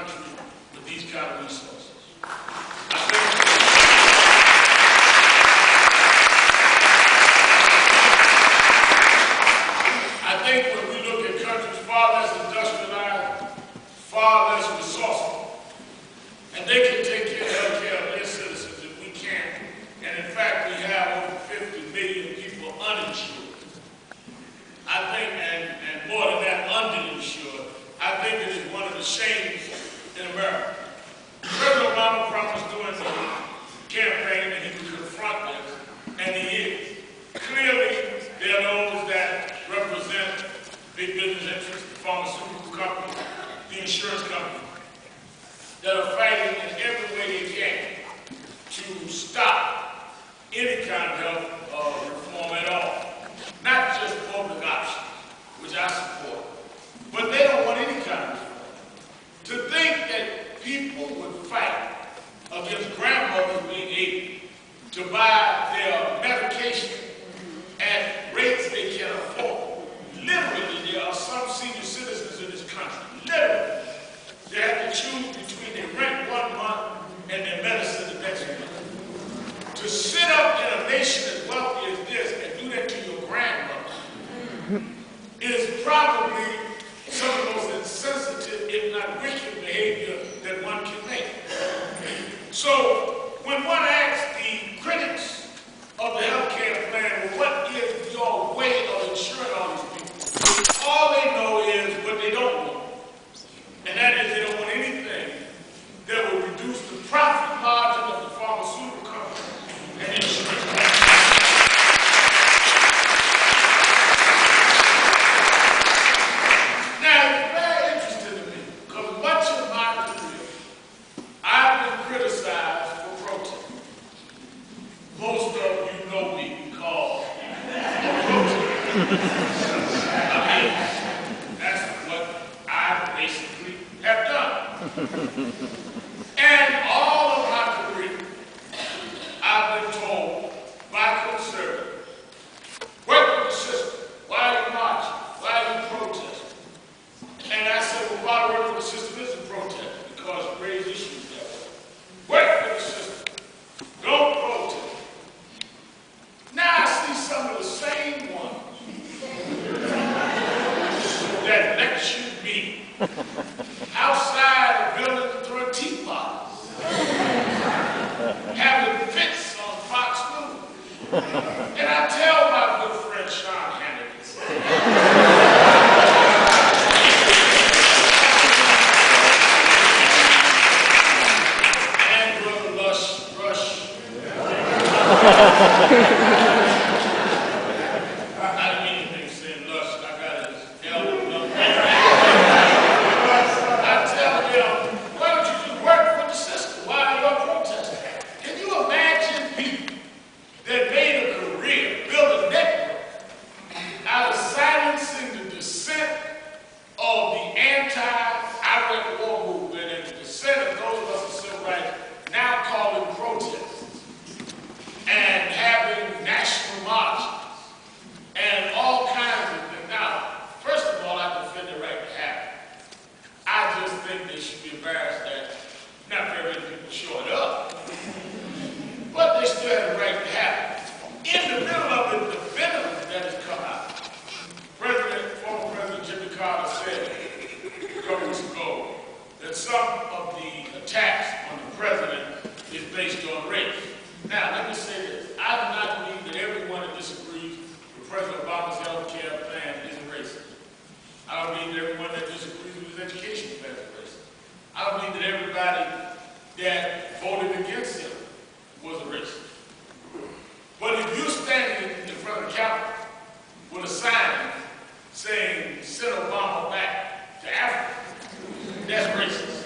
country with these kind of resources. I think when we look at countries far less industrialized, far less resourceful, and they can take care of health care of their citizens if we can't. And in fact, we have over 50 million people uninsured. I think, and more than that, underinsured. I think it is one of the shames in America. President Obama promised during the campaign that he would confront this, and he is. Clearly, there are those that represent big business interests, the pharmaceutical companies, the insurance companies, that are fighting in every way they can to stop any kind of health reform at all. Not just public options, which I support, but they don't want any kind of reform. To think that people would fight against grandmothers being able to buy their medication at rates they can afford. Literally, there are some senior citizens in this country, literally, they have to choose between their rent 1 month and their medicine the next month. To sit up in a nation as wealthy as this and do that to your grandmother is probably some of the most insensitive, if not wicked, behavior that one can make. So, when one asks the critics of the health care plan, well, what is your way of insuring all these people? All they know is what they don't want. And that is they don't want anything that will reduce the profit margin of the pharmaceutical company and insurance companies. Now, it's very interesting to me, because much of my career, I've been criticized for protest. Most of you know me because of protest. I mean, that's what I basically have done. And all of my career, I've been told by conservatives, work with the system. Why are you marching? Why are you protesting? And I said, well, why work with the system isn't protest? Because you raise issues that way. Work with the system. Don't protest. Now I see some of the same ones that lecture me outside the building throwing teapots, having fits on Fox News. And I tell my good friend Sean Hannity, and Brother Rush, I didn't mean anything saying lush, I got his elbow up. I tell them, why don't you just work for the system? Why are you protesting? Can you imagine people that made a career, built a network out of silencing the dissent of the anti-Iraq war movement and the dissent of those of us in civil rights, now calling protests and having national marches and all kinds of things. Now, first of all, I defend the right to have it. I just think they should be embarrassed that not very many people showed up. But they still have the right to have it. In the middle of it, the venom that has come out. Former President Jimmy Carter said a couple weeks ago that some of the attacks on the president is based on race. Now, let me say this. I do not believe that everyone that disagrees with President Obama's health care plan is a racist. I don't believe that everyone that disagrees with his education plan is racist. I don't believe that everybody that voted against him was a racist. But if you're standing in front of the Capitol with a sign saying, send Obama back to Africa, that's racist.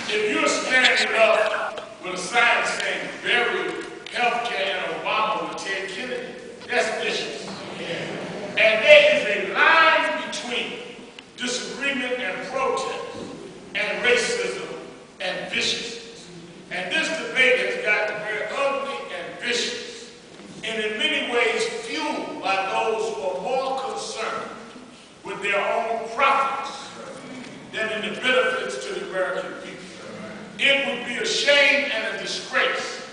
If you're standing up with a sign saying, bury health care and Obama with Ted Kennedy, that's vicious. And there is a line between disagreement and protest and racism and viciousness. And this debate has gotten very ugly and vicious be a shame and a disgrace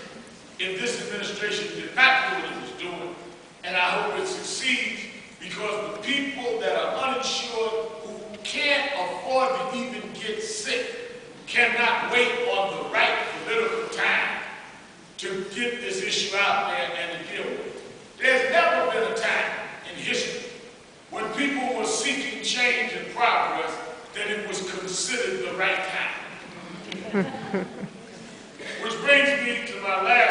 if this administration did not do what it was doing, and I hope it succeeds, because the people that are uninsured, who can't afford to even get sick, cannot wait on the right political time to get this issue out there and to deal with it. There's never been a time in history when people were seeking change and progress that it was considered the right time. Which brings me to my last